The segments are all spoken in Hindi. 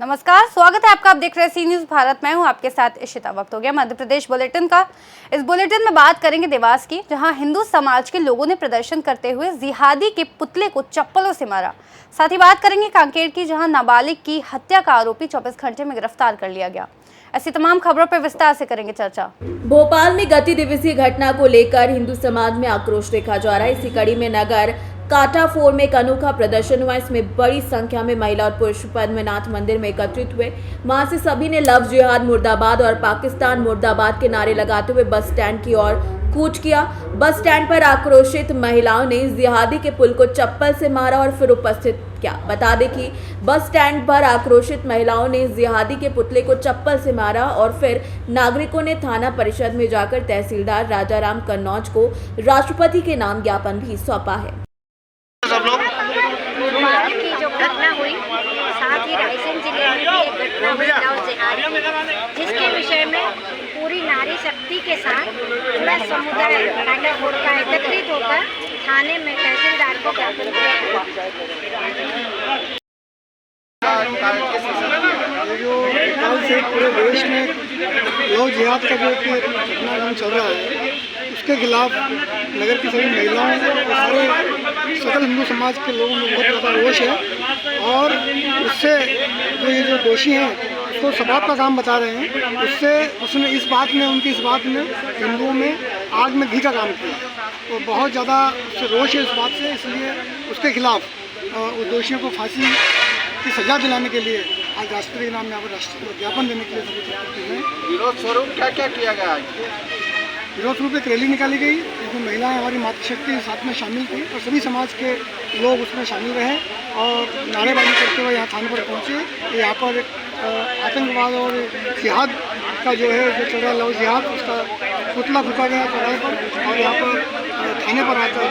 नमस्कार, स्वागत है आपका। आप देख रहे हैं सी न्यूज़ भारत। मैं हूं आपके साथ इशिता। वक्त हो गया मध्य प्रदेश बुलेटिन का। इस बुलेटिन में बात करेंगे देवास की, जहां हिंदू समाज के लोगों ने प्रदर्शन करते हुए जिहादी के पुतले को चप्पलों से मारा। साथ ही बात करेंगे कांकेर की, जहां नाबालिग की हत्या का आरोपी 24 घंटे में गिरफ्तार कर लिया गया। ऐसी तमाम खबरों पर विस्तार से करेंगे चर्चा। भोपाल में गति दिवसीय घटना को लेकर हिंदू समाज में आक्रोश देखा जा रहा है। इसी कड़ी में नगर काटाफोर में एक अनोखा प्रदर्शन हुआ। इसमें बड़ी संख्या में महिला और पुरुष पद्मनाथ मंदिर में एकत्रित हुए। वहां से सभी ने लव जिहाद मुर्दाबाद और पाकिस्तान मुर्दाबाद के नारे लगाते हुए बस स्टैंड की ओर कूच किया। बस स्टैंड पर आक्रोशित महिलाओं ने जिहादी के पुल को चप्पल से मारा और फिर उपस्थित किया। बता दें कि बस स्टैंड पर आक्रोशित महिलाओं ने जिहादी के पुतले को चप्पल से मारा और फिर नागरिकों ने थाना परिषद में जाकर तहसीलदार राजाराम कन्नौज को राष्ट्रपति के नाम ज्ञापन भी सौंपा है। भोपाल की जो घटना हुई, साथ ही रायसेन जिले में भी एक घटना हुई लव जिहाद, जिसके विषय में पूरी नारी शक्ति के साथ पूरा समुदाय काटाफोर का एकत्रित होकर थाने में तहसीलदार को ज्ञापन दिया। से पूरे देश में लव जिहाद का जो घटनाक्रम चल रहा है, उसके खिलाफ नगर की सभी महिलाओं और सारे सकल हिंदू समाज के लोगों में बहुत ज़्यादा रोष है। और उससे जो दोषी हैं उसको सबाब का काम बता रहे हैं। उसने इस बात में हिंदुओं में आग में घी का काम किया। तो बहुत ज़्यादा उससे रोष है इस बात से, इसलिए उसके खिलाफ उस दोषियों को फांसी की सजा दिलाने के लिए आज राष्ट्रपति के नाम में यहाँ पर राष्ट्रपति को ज्ञापन देने के लिए सभी उपस्थित हैं। विरोध स्वरूप क्या क्या किया गया? विरोध स्वरूप एक रैली निकाली गई, जिसमें महिलाएं हमारी मातृशक्ति साथ में शामिल थी और सभी समाज के लोग उसमें शामिल रहे और नारेबाजी करते हुए यहाँ थाने पर पहुँचे। यहाँ पर आतंकवाद और जिहाद का जो चल रहा है लव जिहाद, उसका पुतला फूका गया चौराहे पर और यहाँ पर थाने पर आकर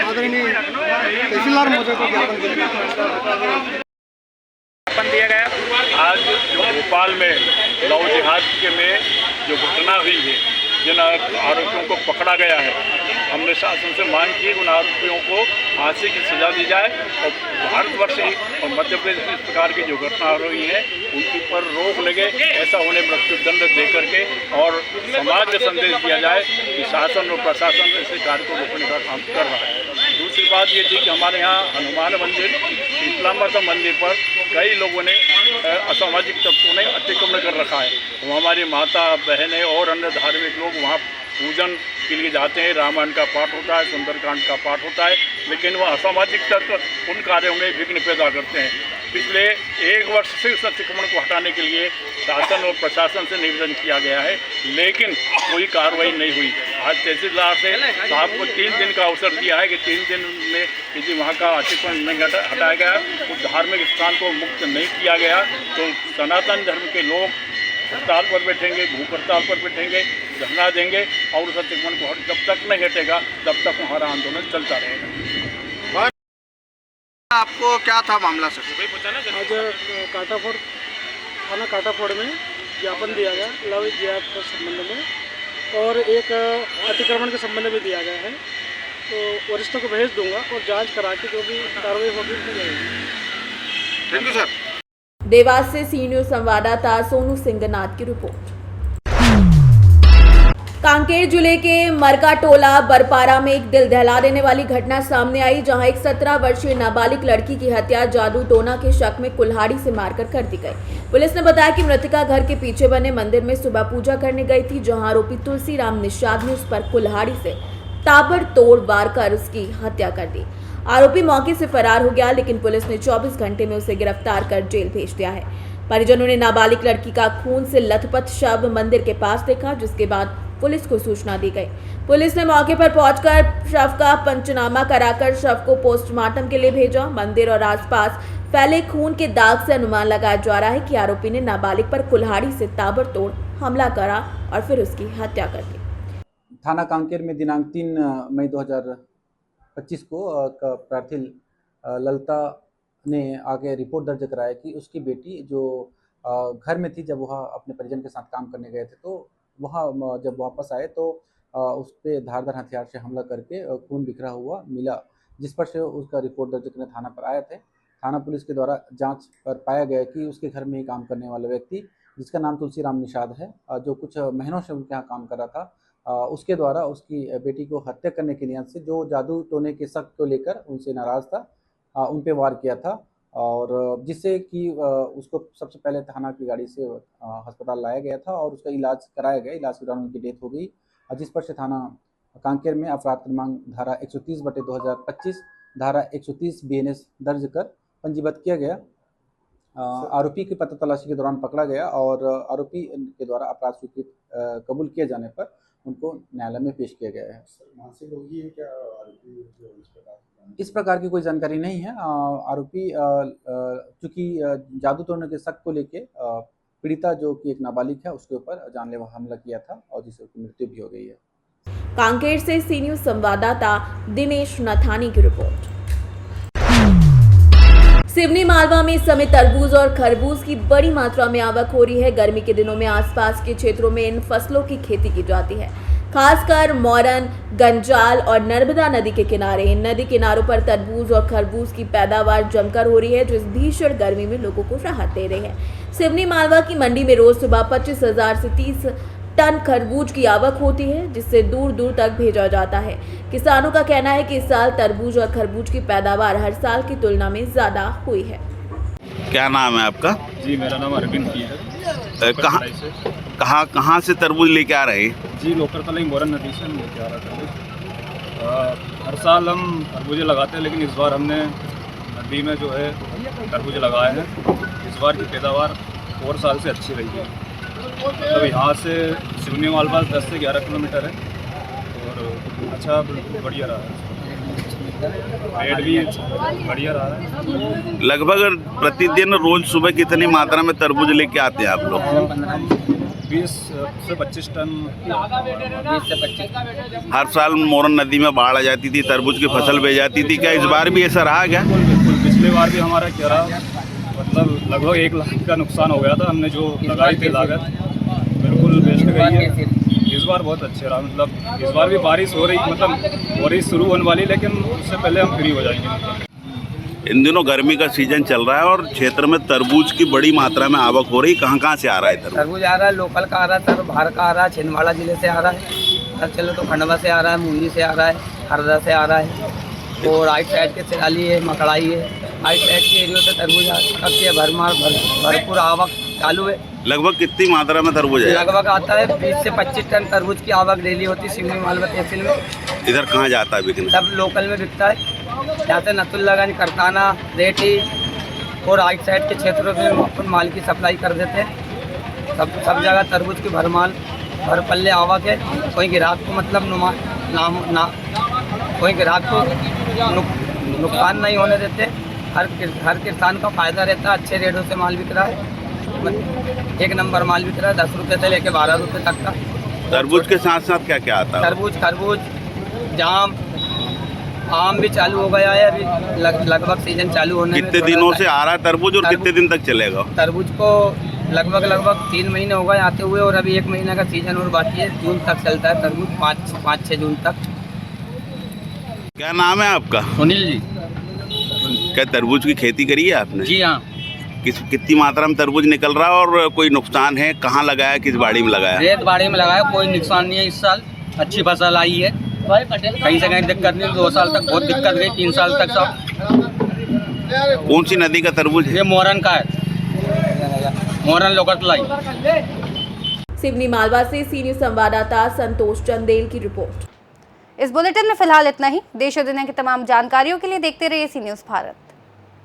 आदरणीय तहसीलदार महोदय को ज्ञापन दिया गया। आज जो भोपाल में लव जिहाद के में जो घटना हुई है, जिन आरोपियों को पकड़ा गया है, हमने शासन से मांग की उन आरोपियों को फांसी की सजा दी जाए और भारतवर्ष और मध्य प्रदेश में इस प्रकार की जो घटना हुई है उनके पर रोक लगे, ऐसा उन्हें मृत्युदंड दे करके और समाज में संदेश दिया जाए कि शासन और प्रशासन ऐसे कार्य को रोकने का काम कर रहा है। दूसरी बात ये थी कि हमारे यहाँ हनुमान मंदिर, शीतला माता मंदिर पर कई लोगों ने असामाजिक तत्वों ने अतिक्रमण कर रखा है। तो हमारी माता बहनें और अन्य धार्मिक लोग वहाँ पूजन के लिए जाते हैं, रामायण का पाठ होता है, सुंदरकांड का पाठ होता है, लेकिन वह असामाजिक तत्व उन कार्यों में विघ्न पैदा करते हैं। पिछले 1 वर्ष से उस अतिक्रमण को हटाने के लिए शासन और प्रशासन से निवेदन किया गया है, लेकिन कोई कार्रवाई नहीं हुई। आज तहसीलदार से साहब को 3 दिन का अवसर दिया है कि 3 दिन में यदि वहाँ का अतिक्रमण नहीं हटाया गया, उस धार्मिक स्थान को मुक्त नहीं किया गया, तो सनातन धर्म के लोग हड़ताल पर बैठेंगे, भूख हड़ताल पर बैठेंगे, धरना देंगे और उस अतिक्रमण को जब तक नहीं हटेगा तब तक हमारा आंदोलन चलता रहेगा। आपको क्या था मामला सर? आज थाना काटाफोड़ में ज्ञापन दिया गया लव जिहाद के संबंध में और एक अतिक्रमण के संबंध में दिया गया है। तो वरिष्ठों को भेज दूंगा और जांच करा के जो भी कार्रवाई होगी की जाएगी। Thank you sir. देवास से सी न्यूज़ संवाददाता सोनू सिंगनाथ की रिपोर्ट। कांकेर जिले के मरकाटोला बरपारा में एक दिल दहला देने वाली घटना सामने आई, जहां एक 17 वर्षीय नाबालिग लड़की की हत्या जादू टोना के शक में कुल्हाड़ी से मारकर कर दी गई। पुलिस ने बताया कि मृतका घर के पीछे बने मंदिर में सुबह पूजा करने गई थी, जहां आरोपी तुलसीराम निषाद ने उस पर कुल्हाड़ी से ताबड़तोड़ वार कर उसकी हत्या कर दी। आरोपी मौके से फरार हो गया, लेकिन पुलिस ने 24 घंटे में उसे गिरफ्तार कर जेल भेज दिया है। परिजनों ने नाबालिग लड़की का खून से लथपथ शव मंदिर के पास देखा, जिसके बाद पुलिस को सूचना दी गई। पुलिस ने मौके पर पहुंचकर शव का पंचनामा कराकर शव को पोस्टमार्टम के लिए भेजा। मंदिर और आसपास फैले खून के दाग से अनुमान लगाया जा रहा है कि आरोपी ने नाबालिग पर कुल्हाड़ी से ताबड़तोड़ हमला करा और फिर उसकी हत्या कर दी। थाना कांकेर में दिनांक 3 मई 2025 को प्रार्थी ललिता ने आके रिपोर्ट दर्ज कराया कि उसकी बेटी जो घर में थी, जब वह अपने परिजन के साथ काम करने गए थे, तो वह जब वापस आए तो उस पर धारदार हथियार से हमला करके खून बिखरा हुआ मिला, जिस पर से उसका रिपोर्ट दर्ज करने थाना पर आए थे। थाना पुलिस के द्वारा जांच पर पाया गया कि उसके घर में ही काम करने वाला व्यक्ति, जिसका नाम तुलसीराम निषाद है, जो कुछ महीनों से उनके यहाँ काम कर रहा था, उसके द्वारा उसकी बेटी को हत्या करने के नियत से जो जादू टोने के शक को लेकर उनसे नाराज़ था, उन पे वार किया था, और जिससे कि उसको सबसे पहले थाना की गाड़ी से अस्पताल लाया गया था और उसका इलाज कराया गया। इलाज के दौरान उनकी डेथ हो गई, जिस पर से थाना कांकेर में अपराध क्रमांक धारा 130/2025 धारा 130 BNS दर्ज कर पंजीबद्ध किया गया। आरोपी की पता तलाशी के दौरान पकड़ा गया और आरोपी के द्वारा अपराध स्वीकृत कबूल किए जाने पर उनको न्यायालय में पेश किया गया है। मानसिक रोगी है क्या आरोपी जो इस प्रकार? इस प्रकार की कोई जानकारी नहीं है। आरोपी चूँकि जादू तोड़ने के शक को लेके पीड़िता जो कि एक नाबालिग है उसके ऊपर जानलेवा हमला किया था और जिससे उसकी मृत्यु भी हो गई है। कांकेर से सी न्यूज संवाददाता दिनेश नथानी की रिपोर्ट। सिवनी मालवा में इस समय तरबूज और खरबूज की बड़ी मात्रा में आवक हो रही है। गर्मी के दिनों में आसपास के क्षेत्रों में इन फसलों की खेती की जाती है, खासकर मोरन, गंजाल और नर्मदा नदी के किनारे। इन नदी किनारों पर तरबूज और खरबूज की पैदावार जमकर हो रही है, जो इस भीषण गर्मी में लोगों को राहत दे रही है। सिवनी मालवा की मंडी में रोज सुबह 25,000 से 30 टन खरबूज की आवक होती है, जिससे दूर दूर तक भेजा जाता है। किसानों का कहना है कि इस साल तरबूज और खरबूज की पैदावार हर साल की तुलना में ज्यादा हुई है। क्या नाम है आपका? जी मेरा नाम अरविंद की है। कहाँ से तरबूज लेके आ रहे हैं? जी लोकर तलाई मोरन नदी से हम लेके आ रहा था। हर साल हम तरबूजे लगाते हैं, लेकिन इस बार हमने नदी में जो है तरबूजे लगाए हैं। इस बार की पैदावार और साल से अच्छी रही है। तो यहाँ से सिवनी मालवा 10 से 11 किलोमीटर है और अच्छा बढ़िया रहा है, रेट भी बढ़िया रहा है। लगभग प्रतिदिन रोज सुबह कितनी मात्रा में तरबूज लेके आते हैं आप लोग? 20 से 25 टन। 20 से 25। हर साल मोरन नदी में बाढ़ आ जाती थी, तरबूज की फसल बह जाती थी, क्या इस बार भी ऐसा रहा क्या? बिल्कुल, पिछले बार भी हमारा क्या रहा, मतलब लगभग 1 लाख का नुकसान हो गया था। हमने जो लगाई थी लागत बिल्कुल वेस्ट गई है। इस बार बहुत अच्छे रहा, मतलब इस बार भी बारिश हो रही, मतलब बारिश शुरू होने वाली, लेकिन उससे पहले हम फ्री हो जाएंगे। इन दिनों गर्मी का सीजन चल रहा है और क्षेत्र में तरबूज की बड़ी मात्रा में आवक हो रही, कहाँ से आ रहा है तरबूज? आ रहा है, लोकल का आ रहा है, बाहर का आ रहा है, छिंदवाड़ा जिले से आ रहा है, चलो तो खंडवा से आ रहा है, मुंडी से आ रहा है, हरदा से आ रहा है, और राइट साइड के सिराली है, मकड़ाई है। राइट साइड के एरिया से तरबूज आती है, भरपूर आवक चालू है। लगभग कितनी मात्रा में तरबूज है? लगभग आता है 20 से 25 टन तरबूज की आवक डेली होती है सिवनी मालवा तहसील में। इधर कहाँ जाता है बिकने? सब लोकल में बिकता है, यहाँ से नतुल्लागंज, करताना, रेटी और राइट साइड के क्षेत्रों में अपन माल की सप्लाई कर देते हैं। सब जगह तरबूज की भरमाल भर पल्ले आवक है। कोई ग्राहक को मतलब कोई ग्राहक को नुकसान नहीं होने देते। हर किसान का फायदा रहता है। अच्छे रेटों से माल बिक रहा है, एक नंबर माल बिक रहा है, 10 रुपये से लेकर 12 रुपये तक का। तरबूज के साथ साथ क्या क्या आता है? तरबूज, खरबूज, जाम, आम भी चालू हो गया है। अभी लगभग सीजन चालू होने में कितने दिनों से आ रहा है तरबूज और कितने दिन तक चलेगा? तरबूज को लगभग 3 महीने हो गए आते हुए, और अभी 1 महीने का सीजन और बाकी है। जून तक चलता है तरबूज, 5-6 जून तक। क्या नाम है आपका? सुनील जी। क्या तरबूज की खेती करी है आपने? जी हाँ। कितनी मात्रा में तरबूज निकल रहा है और कोई नुकसान है? कहाँ लगाया, किस बाड़ी में लगाया? रेत बाड़ी में लगाया, कोई नुकसान नहीं है। इस साल अच्छी फसल आई है, कहीं से कहीं दिक्कत नहीं। 2 साल तक बहुत दिक्कत गई, 3 साल तक सब। कौन सी नदी का तरबूज है? ये मोरन का है, मोरन लोकतलाई। सिवनी मालवा से सी न्यूज संवाददाता संतोष चंदेल की रिपोर्ट। इस बुलेटिन में फिलहाल इतना ही। देश और दुनिया की तमाम जानकारियों के लिए देखते रहिए सी न्यूज़ भारत।